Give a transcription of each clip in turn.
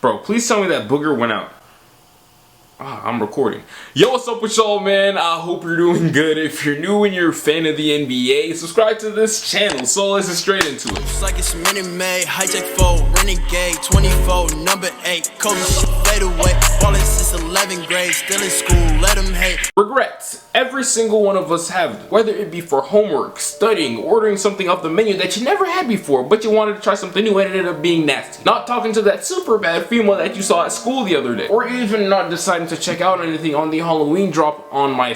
Bro, please tell me that booger went out. I'm recording. Yo, what's up with y'all, man? I hope you're doing good. If you're new and you're a fan of the NBA, subscribe to this channel. So let's get straight into it. It's like it's Minute Maid, hijack 4, renegade, 24, number 8, Kobe shit fade away, ballin' since 11th grade, still in school, let them hate. Regrets. Every single one of us have them. Whether it be for homework, studying, ordering something off the menu that you never had before, but you wanted to try something new and it ended up being nasty. Not talking to that super bad female that you saw at school the other day. Or even not deciding to check out anything on the Halloween drop on my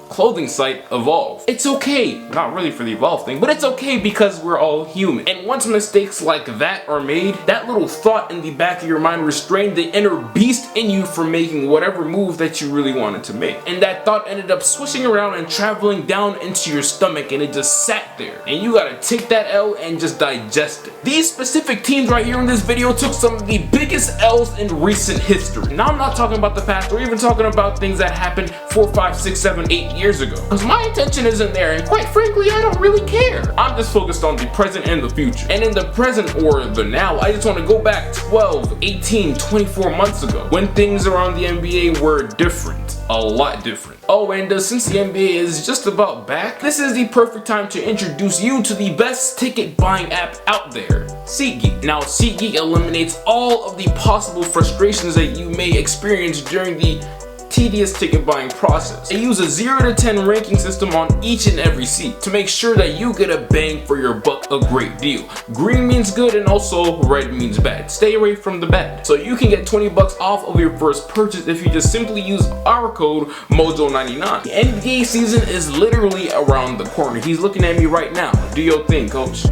clothing site, Evolve. It's okay, not really for the Evolve thing, but it's okay because we're all human. And once mistakes like that are made, that little thought in the back of your mind restrained the inner beast in you from making whatever move that you really wanted to make. And that thought ended up swishing around and traveling down into your stomach, and it just sat there. And you gotta take that L and just digest it. These specific teams right here in this video took some of the biggest L's in recent history. Now I'm not talking about the past or even talking about things that happened 4, 5, 6, 7, 8 years ago. Because my intention isn't there, and quite frankly, I don't really care. I'm just focused on the present and the future. And in the present or the now, I just want to go back 12, 18, 24 months ago when things around the NBA were different. A lot different. Oh, and since the NBA is just about back, this is the perfect time to introduce you to the best ticket buying app out there, SeatGeek. Now, SeatGeek eliminates all of the possible frustrations that you may experience during the tedious ticket buying process. They use a 0 to 10 ranking system on each and every seat to make sure that you get a bang for your buck, a great deal. Green means good and also red means bad. Stay away from the bad. So you can get 20 bucks off of your first purchase if you just simply use our code MOJO99. The NBA season is literally around the corner. He's looking at me right now. Do your thing, coach.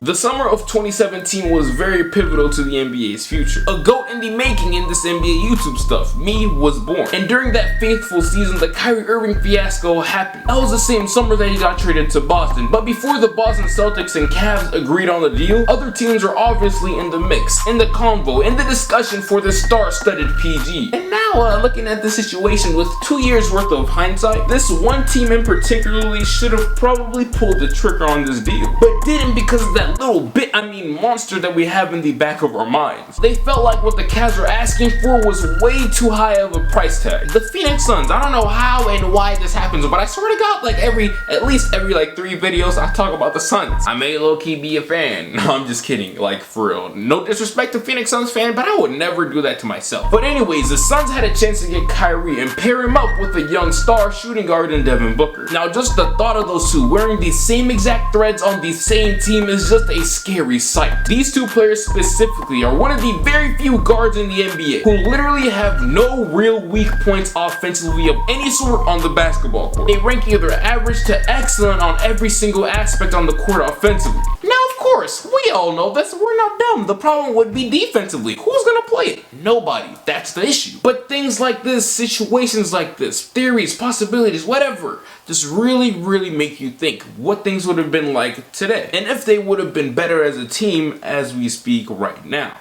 The summer of 2017 was very pivotal to the NBA's future. A GOAT in the making in this NBA YouTube stuff. Me was born. And during that faithful season, the Kyrie Irving fiasco happened. That was the same summer that he got traded to Boston. But before the Boston Celtics and Cavs agreed on the deal, other teams were obviously in the mix, in the convo, in the discussion for the star-studded PG. And now, looking at the situation with 2 years worth of hindsight, this one team in particularly should have probably pulled the trigger on this deal, but didn't because of that monster that we have in the back of our minds. They felt like what the Cavs were asking for was way too high of a price tag. The Phoenix Suns, I don't know how and why this happens, but I swear to God, at least every 3 videos I talk about the Suns. I may low-key be a fan. No, I'm just kidding, for real. No disrespect to Phoenix Suns fan, but I would never do that to myself. But anyways, the Suns had a chance to get Kyrie and pair him up with a young star shooting guard in Devin Booker. Now, just the thought of those two wearing the same exact threads on the same team is just a scary sight. These two players specifically are one of the very few guards in the NBA who literally have no real weak points offensively of any sort on the basketball court. They rank either average to excellent on every single aspect on the court offensively. Now, of course, we all know this. We're not dumb. The problem would be defensively. Who's gonna play it? Nobody. That's the issue. But things like this, situations like this, theories, possibilities, whatever, just really make you think what things would have been like today, and if they would have been better as a team as we speak right now.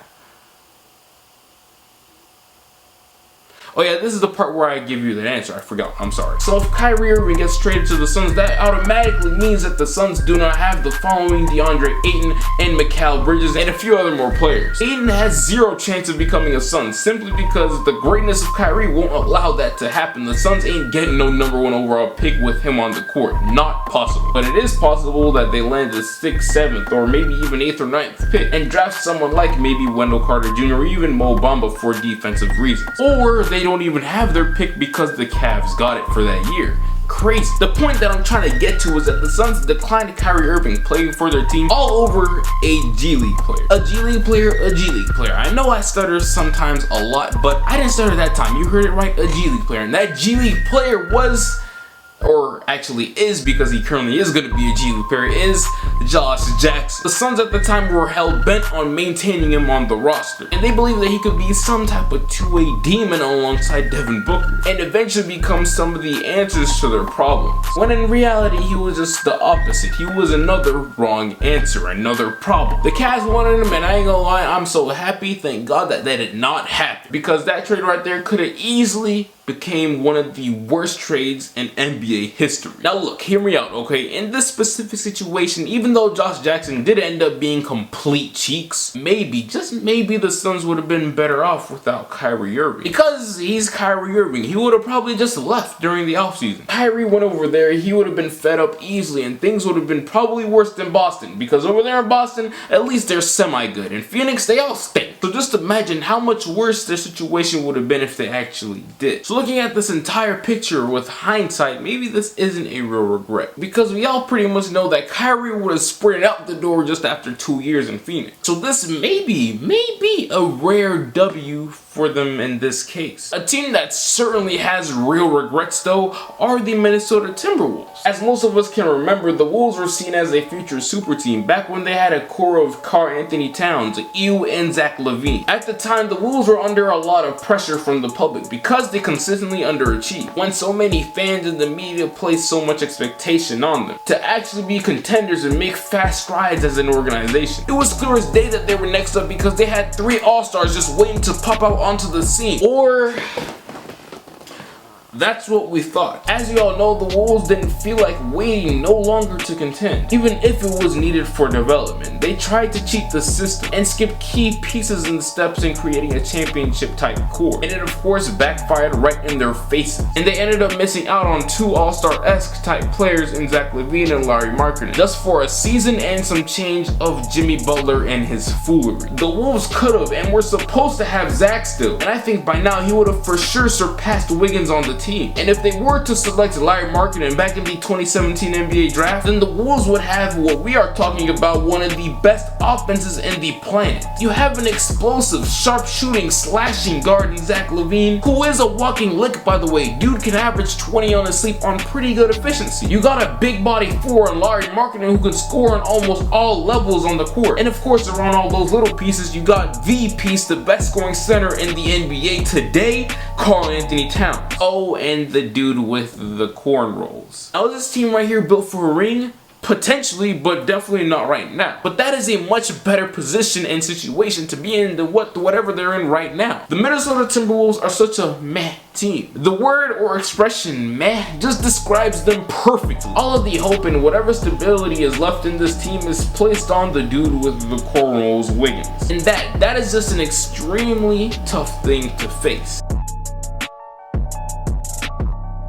Oh yeah, this is the part where I give you the answer. I forgot. I'm sorry. So if Kyrie Irving gets traded to the Suns, that automatically means that the Suns do not have the following DeAndre Ayton and Mikal Bridges and a few other more players. Ayton has 0 chance of becoming a Sun simply because the greatness of Kyrie won't allow that to happen. The Suns ain't getting no #1 overall pick with him on the court. Not possible. But it is possible that they land a 6th, 7th, or maybe even 8th or 9th pick and draft someone like maybe Wendell Carter Jr. or even Mo Bamba for defensive reasons. Or they don't even have their pick because the Cavs got it for that year. Crazy. The point that I'm trying to get to is that the Suns declined Kyrie Irving playing for their team all over a G League player. A G League player, a G League player. I know I stutter sometimes a lot, but I didn't stutter that time. You heard it right, a G League player. And that G League player was, or actually is, because he currently is going to be a G League player, is Josh Jackson. The Suns at the time were hell-bent on maintaining him on the roster, and they believed that he could be some type of two-way demon alongside Devin Booker, and eventually become some of the answers to their problems. When in reality, he was just the opposite. He was another wrong answer, another problem. The Cavs wanted him, and I ain't gonna lie, I'm so happy, thank God that did not happen, because that trade right there could have easily became one of the worst trades in NBA history. Now look, hear me out, okay? In this specific situation, even though Josh Jackson did end up being complete cheeks, maybe, just maybe the Suns would have been better off without Kyrie Irving. Because he's Kyrie Irving, he would have probably just left during the offseason. Kyrie went over there, he would have been fed up easily, and things would have been probably worse than Boston, because over there in Boston, at least they're semi-good. In Phoenix, they all stink. So just imagine how much worse their situation would have been if they actually did. So looking at this entire picture with hindsight, maybe this isn't a real regret, because we all pretty much know that Kyrie would have sprinted out the door just after 2 years in Phoenix. So this may be a rare W for them in this case. A team that certainly has real regrets though are the Minnesota Timberwolves. As most of us can remember, the Wolves were seen as a future super team back when they had a core of Karl-Anthony Towns, Ew, and Zach LaVine. At the time, the Wolves were under a lot of pressure from the public because they consistently underachieved, when so many fans and the media placed so much expectation on them to actually be contenders and make fast strides as an organization. It was clear as day that they were next up because they had 3 All-Stars just waiting to pop out onto the scene. Or that's what we thought. As you all know, the Wolves didn't feel like waiting no longer to contend, even if it was needed for development. They tried to cheat the system and skip key pieces and steps in creating a championship type core, and it of course backfired right in their faces. And they ended up missing out on 2 All-Star-esque type players in Zach LaVine and Larry Markkinen, just for a season and some change of Jimmy Butler and his foolery. The Wolves could have and were supposed to have Zach still, and I think by now he would have for sure surpassed Wiggins on the team. And if they were to select Larry Markkinen back in the 2017 NBA draft, then the Wolves would have what we are talking about, one of the best offenses in the planet. You have an explosive, sharp shooting, slashing guard in Zach LaVine, who is a walking lick by the way. Dude can average 20 on his sleep on pretty good efficiency. You got a big body 4 in Larry Markkinen who can score on almost all levels on the court. And of course, around all those little pieces, you got the piece, the best scoring center in the NBA today, Karl-Anthony Towns. Oh, and the dude with the cornrows. Now, is this team right here built for a ring? Potentially, but definitely not right now. But that is a much better position and situation to be in than whatever they're in right now. The Minnesota Timberwolves are such a meh team. The word or expression meh just describes them perfectly. All of the hope and whatever stability is left in this team is placed on the dude with the cornrows, Wiggins. And that is just an extremely tough thing to face.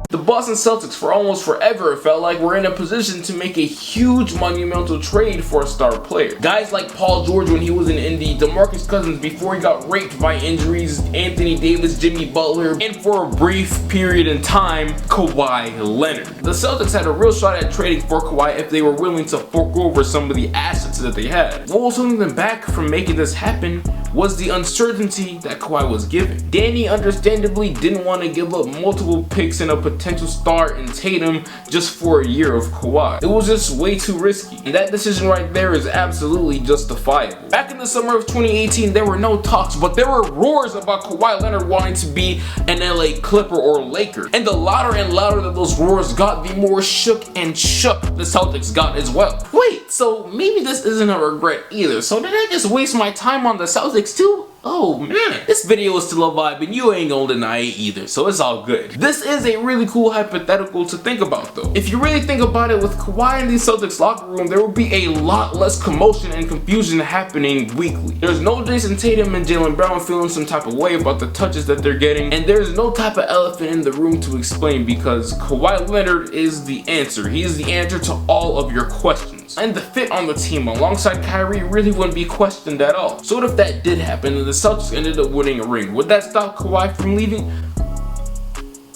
The Boston Celtics for almost forever felt like we're in a position to make a huge monumental trade for a star player. Guys like Paul George when he was in Indy, DeMarcus Cousins before he got raped by injuries, Anthony Davis, Jimmy Butler, and for a brief period in time, Kawhi Leonard. The Celtics had a real shot at trading for Kawhi if they were willing to fork over some of the assets that they had. What was holding them back from making this happen was the uncertainty that Kawhi was given. Danny understandably didn't want to give up multiple picks and a potential star in Tatum just for a year of Kawhi. It was just way too risky, and that decision right there is absolutely justifiable. Back in the summer of 2018, there were no talks, but there were roars about Kawhi Leonard wanting to be an LA Clipper or Laker. And the louder and louder that those roars got, the more shook the Celtics got as well. Wait, so maybe this isn't a regret either. So did I just waste my time on the Celtics too? Oh man, this video is still a vibe and you ain't gonna deny it either, so it's all good. This is a really cool hypothetical to think about though. If you really think about it, with Kawhi in the Celtics locker room, there will be a lot less commotion and confusion happening weekly. There's no Jason Tatum and Jaylen Brown feeling some type of way about the touches that they're getting, and there's no type of elephant in the room to explain because Kawhi Leonard is the answer. He is the answer to all of your questions. And the fit on the team alongside Kyrie really wouldn't be questioned at all. So what if that did happen and the Celtics ended up winning a ring? Would that stop Kawhi from leaving?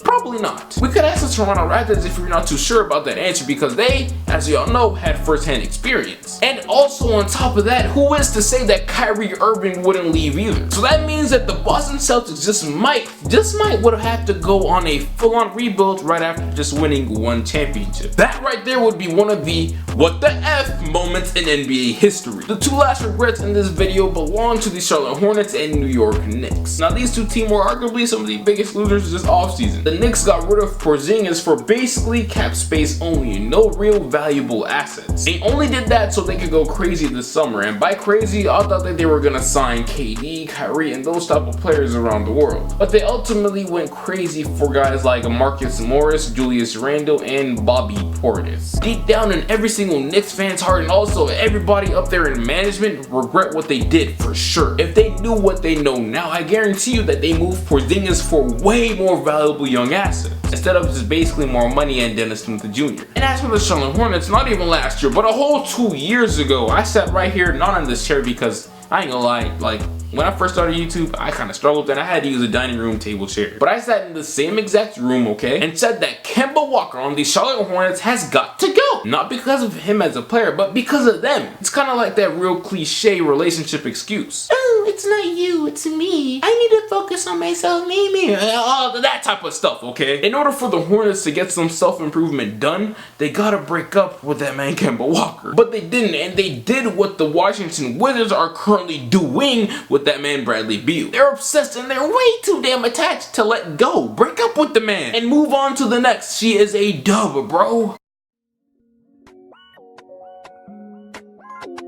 Probably not. We could ask the Toronto Raptors if you're not too sure about that answer because they, as you all know, had first-hand experience. And also on top of that, who is to say that Kyrie Irving wouldn't leave either? So that means that the Boston Celtics just might would have to go on a full-on rebuild right after just winning one championship. That right there would be one of the What the F moments in NBA history. The two last regrets in this video belong to the Charlotte Hornets and New York Knicks. Now these two teams were arguably some of the biggest losers this offseason. The Knicks got rid of Porzingis for basically cap space only, no real valuable assets. They only did that so they could go crazy this summer, and by crazy I thought that they were gonna sign KD, Kyrie, and those type of players around the world. But they ultimately went crazy for guys like Marcus Morris, Julius Randle, and Bobby Portis. Deep down in every single Knicks fan's heart, and also everybody up there in management, regret what they did for sure. If they knew what they know now, I guarantee you that they moved Porzingis for way more valuable young assets, instead of just basically more money and Dennis Smith Jr. And as for the Charlotte Hornets, not even last year, but a whole 2 years ago, I sat right here, not on this chair because I ain't gonna lie, like, when I first started YouTube, I kind of struggled and I had to use a dining room table chair. But I sat in the same exact room, okay, and said that Kemba Walker on the Charlotte Hornets has got to go. Not because of him as a player, but because of them. It's kind of like that real cliche relationship excuse. Oh, it's not you, it's me. I need to focus on myself, me. All that type of stuff, okay? In order for the Hornets to get some self-improvement done, they gotta break up with that man Kemba Walker. But they didn't, and they did what the Washington Wizards are currently doing with that man Bradley Beal. They're obsessed and they're way too damn attached to let go. Break up with the man and move on to the next. She is a dub, bro.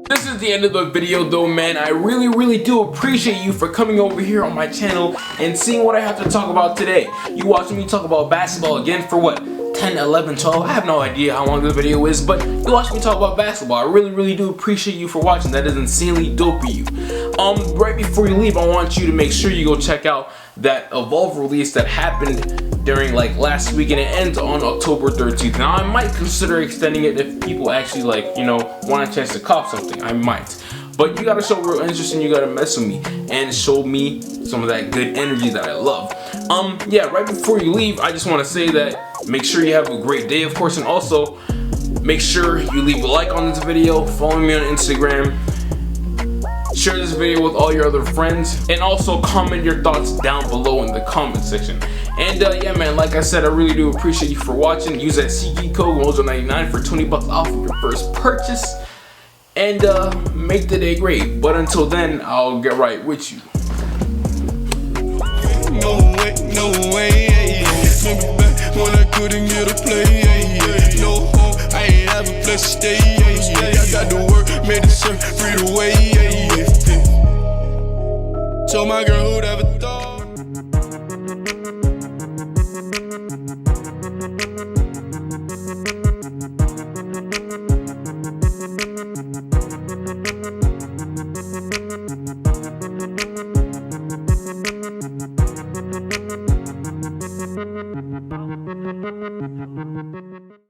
This is the end of the video though, man. I really do appreciate you for coming over here on my channel and seeing what I have to talk about today. You watching me talk about basketball again for what? 10, 11, 12, I have no idea how long this video is, but you watch me talk about basketball. I really do appreciate you for watching. That is insanely dope of you. Right before you leave, I want you to make sure you go check out that Evolve release that happened during like last week, and it ends on October 13th. Now I might consider extending it if people actually, like, you know, want a chance to cop something. I might. But you gotta show real interest and you gotta mess with me and show me some of that good energy that I love. Yeah, right before you leave, I just want to say that make sure you have a great day, of course, and also make sure you leave a like on this video, follow me on Instagram, share this video with all your other friends, and also comment your thoughts down below in the comment section. And yeah, man, like I said, I really do appreciate you for watching. Use that SeatGeek code Mojo99 for 20 bucks off of your first purchase. And make the day great. But until then, I'll get right with you. No way, remember back when I couldn't get a play, no home, I ain't have a place to stay, I got to work, made it free to way, told my girl